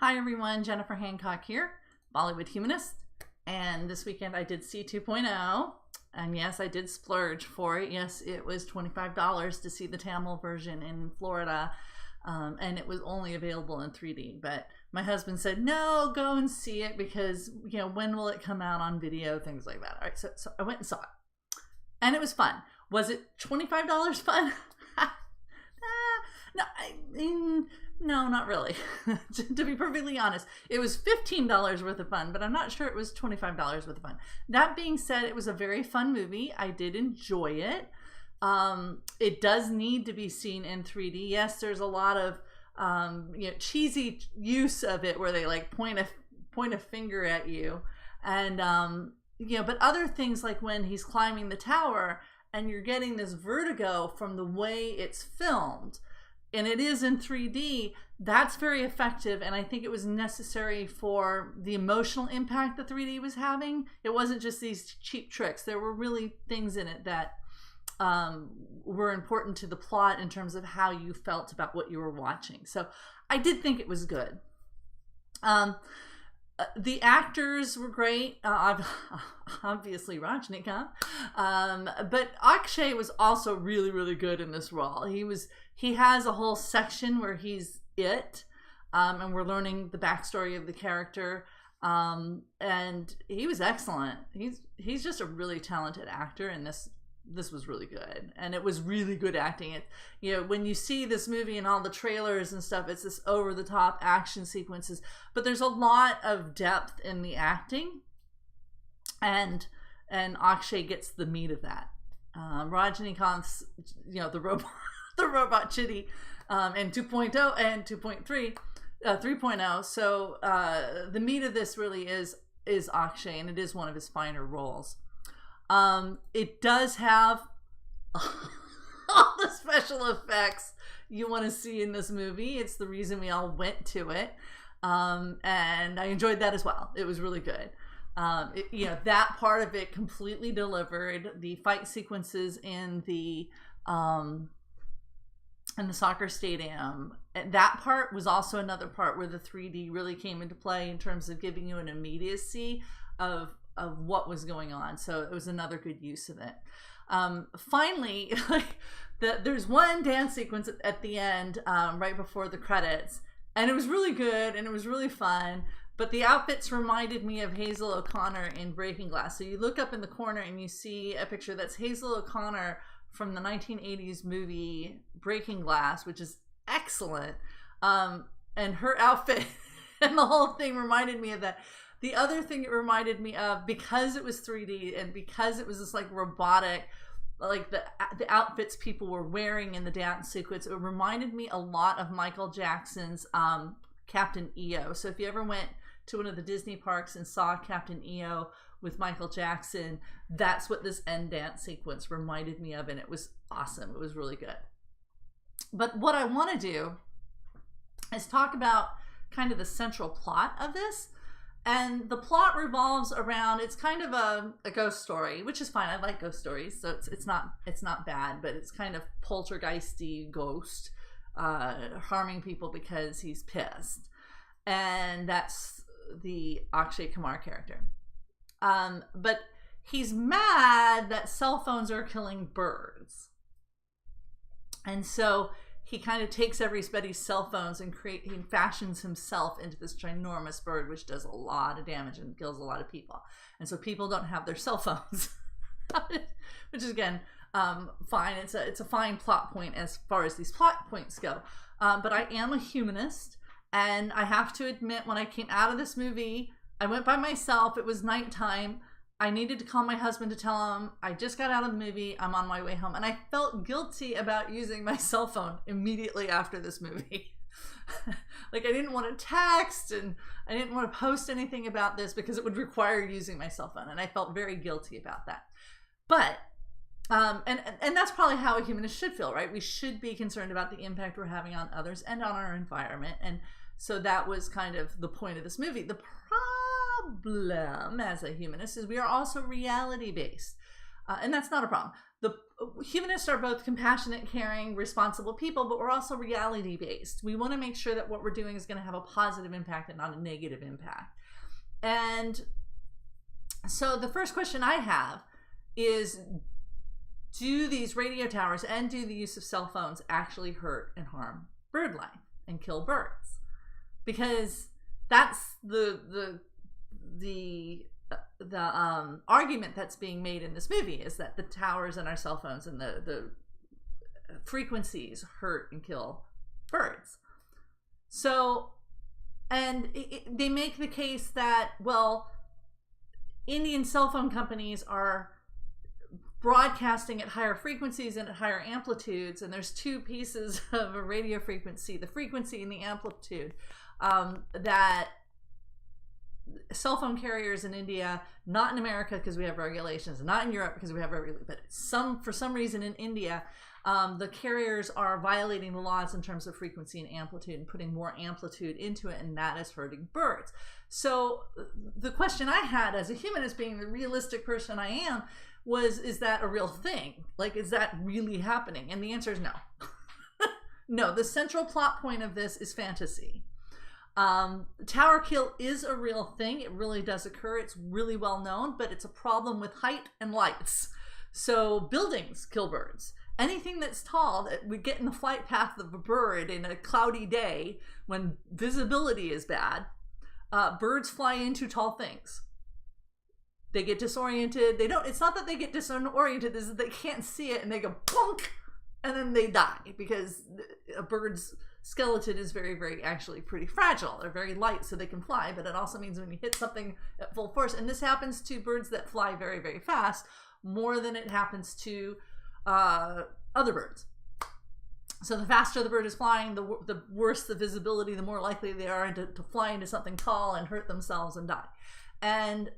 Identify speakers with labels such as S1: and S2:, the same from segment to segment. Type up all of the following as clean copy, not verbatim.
S1: Hi everyone, Jennifer Hancock here, Bollywood Humanist, and this weekend I did see 2.0, and yes, I did splurge for it. Yes, it was $25 to see the Tamil version in Florida, and it was only available in 3D, but my husband said, no, go and see it because, when will it come out on video, things like that. All right, so I went and saw it, and it was fun. Was it $25 fun? No, not really. To be perfectly honest, it was $15 worth of fun, but I'm not sure it was $25 worth of fun. That being said, it was a very fun movie. I did enjoy it. It does need to be seen in 3D. Yes, there's a lot of cheesy use of it where they like point a finger at you, and but other things like when he's climbing the tower and you're getting this vertigo from the way it's filmed. And it is in 3D, that's very effective, and I think it was necessary for the emotional impact that 3D was having. It wasn't just these cheap tricks. There were really things in it that were important to the plot in terms of how you felt about what you were watching. So I did think it was good. The actors were great, obviously Rajnikant, but Akshay was also really, really good in this role. He has a whole section where he's it, and we're learning the backstory of the character, and he was excellent. He's just a really talented actor, and this was really good, and it was really good acting. When you see this movie and all the trailers and stuff, it's this over-the-top action sequences, but there's a lot of depth in the acting, and Akshay gets the meat of that. Rajnikant's, the robot Chitty, and 2.0 and 2.3, 3.0. So the meat of this really is Akshay, and it is one of his finer roles. It does have all the special effects you want to see in this movie. It's the reason we all went to it. And I enjoyed that as well. It was really good. That part of it completely delivered. The fight sequences in the soccer stadium, that part was also another part where the 3D really came into play in terms of giving you an immediacy of what was going on. So it was another good use of it. Finally, there's one dance sequence at the end, right before the credits, and it was really good and it was really fun, but the outfits reminded me of Hazel O'Connor in Breaking Glass. So you look up in the corner and you see a picture that's Hazel O'Connor from the 1980s movie Breaking Glass, which is excellent, and her outfit and the whole thing reminded me of that. The other thing it reminded me of, because it was 3D and because it was this like robotic, like the outfits people were wearing in the dance sequence, it reminded me a lot of Michael Jackson's Captain EO. So if you ever went to one of the Disney parks and saw Captain EO with Michael Jackson, that's what this end dance sequence reminded me of, and it was awesome. It was really good. But what I want to do is talk about kind of the central plot of this. And the plot revolves around, it's kind of a ghost story, which is fine. I like ghost stories, so it's not bad, but it's kind of poltergeisty ghost harming people because he's pissed. And that's the Akshay Kumar character. But he's mad that cell phones are killing birds. And so he kind of takes everybody's cell phones and he fashions himself into this ginormous bird, which does a lot of damage and kills a lot of people. And so people don't have their cell phones, which is, again, fine. It's a fine plot point as far as these plot points go. But I am a humanist, and I have to admit, when I came out of this movie, I went by myself. It was nighttime. I needed to call my husband to tell him I just got out of the movie. I'm on my way home. And I felt guilty about using my cell phone immediately after this movie. Like, I didn't want to text and I didn't want to post anything about this because it would require using my cell phone. And I felt very guilty about that. But, and that's probably how a humanist should feel, right? We should be concerned about the impact we're having on others and on our environment. And so that was kind of the point of this movie. The problem as a humanist is we are also reality based, and that's not a problem. the humanists are both compassionate, caring, responsible people, but we're also reality based. We want to make sure that what we're doing is going to have a positive impact and not a negative impact. And so the first question I have is, do these radio towers and do the use of cell phones actually hurt and harm bird life and kill birds? Because that's the argument that's being made in this movie, is that the towers and our cell phones and the frequencies hurt and kill birds. So, and they make the case that, well, Indian cell phone companies are broadcasting at higher frequencies and at higher amplitudes, and there's two pieces of a radio frequency, the frequency and the amplitude, that cell phone carriers in India, not in America because we have regulations, not in Europe because we have regulations, but for some reason in India, the carriers are violating the laws in terms of frequency and amplitude and putting more amplitude into it, and that is hurting birds. So the question I had as a humanist, being the realistic person I am, was, is that a real thing? Like, is that really happening? And the answer is no. No, the central plot point of this is fantasy. Tower kill is a real thing. It really does occur. It's really well known, but it's a problem with height and lights. So buildings kill birds. Anything that's tall, that we get in the flight path of a bird in a cloudy day when visibility is bad, birds fly into tall things. They get disoriented. It's not that they get disoriented, it's that they can't see it and they go bonk, and then they die, because a bird's skeleton is very, very, actually pretty fragile. They're very light, so they can fly, but it also means when you hit something at full force, and this happens to birds that fly very, very fast, more than it happens to other birds. So the faster the bird is flying, the worse the visibility, the more likely they are to fly into something tall and hurt themselves and die. And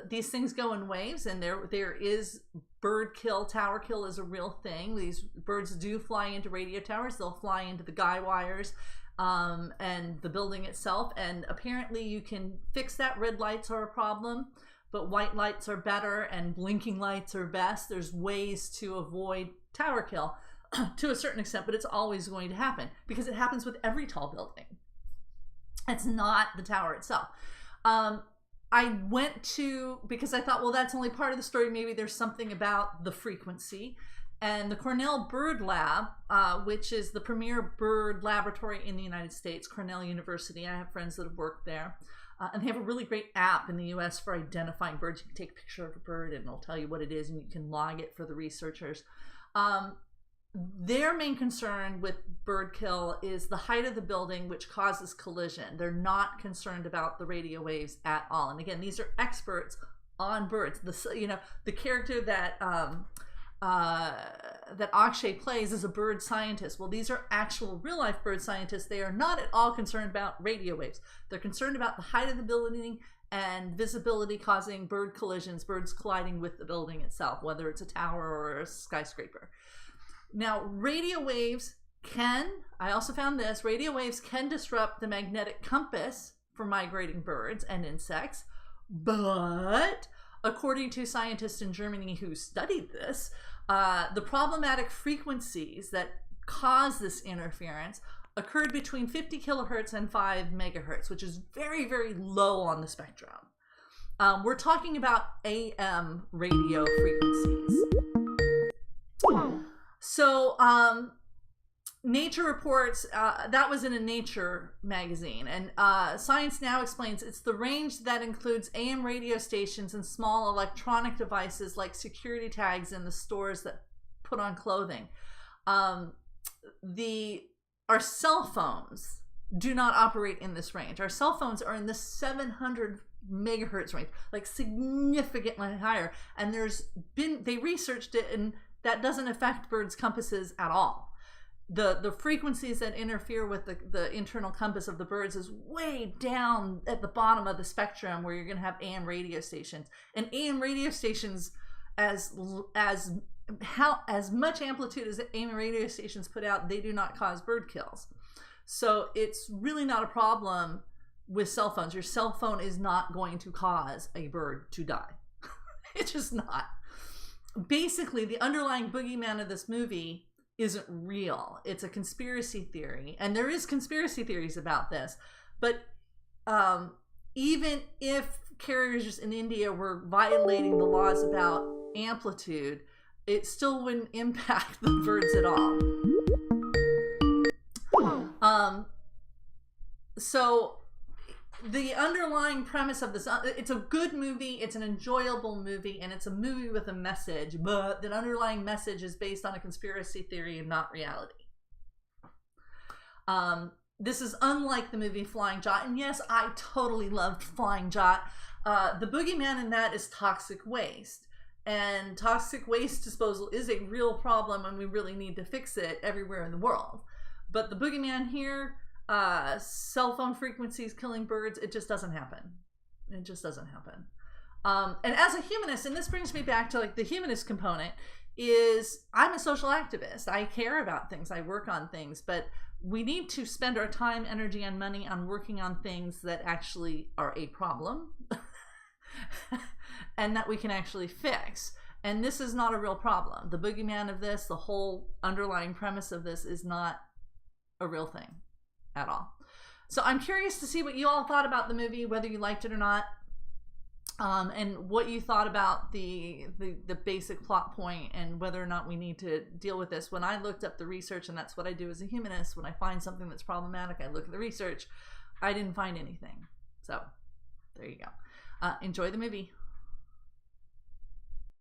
S1: these things go in waves, and there is bird kill. Tower kill is a real thing. These birds do fly into radio towers. They'll fly into the guy wires and the building itself. And apparently you can fix that. Red lights are a problem, but white lights are better, and blinking lights are best. There's ways to avoid tower kill to a certain extent, but it's always going to happen because it happens with every tall building. It's not the tower itself. I went to, because I thought, well, that's only part of the story. Maybe there's something about the frequency. And the Cornell Bird Lab, which is the premier bird laboratory in the United States, Cornell University. I have friends that have worked there. And they have a really great app in the US for identifying birds. You can take a picture of a bird and it'll tell you what it is, and you can log it for the researchers. Their main concern with bird kill is the height of the building, which causes collision. They're not concerned about the radio waves at all. And again, these are experts on birds. The character that that Akshay plays is a bird scientist. Well, these are actual real life bird scientists. They are not at all concerned about radio waves. They're concerned about the height of the building and visibility causing bird collisions, birds colliding with the building itself, whether it's a tower or a skyscraper. Now, radio waves I also found this, radio waves can disrupt the magnetic compass for migrating birds and insects, but according to scientists in Germany who studied this, the problematic frequencies that cause this interference occurred between 50 kilohertz and 5 megahertz, which is very, very low on the spectrum. We're talking about AM radio frequencies. So Nature reports, that was in a Nature magazine, and Science Now explains it's the range that includes AM radio stations and small electronic devices like security tags in the stores that put on clothing. Our cell phones do not operate in this range. Our cell phones are in the 700 megahertz range, like significantly higher, and they researched it, and that doesn't affect birds' compasses at all. The frequencies that interfere with the internal compass of the birds is way down at the bottom of the spectrum, where you're going to have AM radio stations. And AM radio stations, as much amplitude as AM radio stations put out, they do not cause bird kills. So it's really not a problem with cell phones. Your cell phone is not going to cause a bird to die. It's just not. basically the underlying boogeyman of this movie isn't real. It's a conspiracy theory, and there is conspiracy theories about this. But even if carriers in India were violating the laws about amplitude, it still wouldn't impact the birds at all. So the underlying premise of this, it's a good movie, it's an enjoyable movie, and it's a movie with a message, but the underlying message is based on a conspiracy theory and not reality. This is unlike the movie Flying Jot, and yes, I totally loved Flying Jot. The boogeyman in that is toxic waste, and toxic waste disposal is a real problem, and we really need to fix it everywhere in the world. But the boogeyman here, cell phone frequencies killing birds, it just doesn't happen. It just doesn't happen. And as a humanist, and this brings me back to like the humanist component, is I'm a social activist. I care about things, I work on things, but we need to spend our time, energy, and money on working on things that actually are a problem and that we can actually fix. And this is not a real problem. The boogeyman of this, the whole underlying premise of this, is not a real thing at all. So I'm curious to see what you all thought about the movie, whether you liked it or not, and what you thought about the basic plot point and whether or not we need to deal with this. When I looked up the research, and that's what I do as a humanist, when I find something that's problematic, I look at the research. I didn't find anything. So there you go. Enjoy the movie.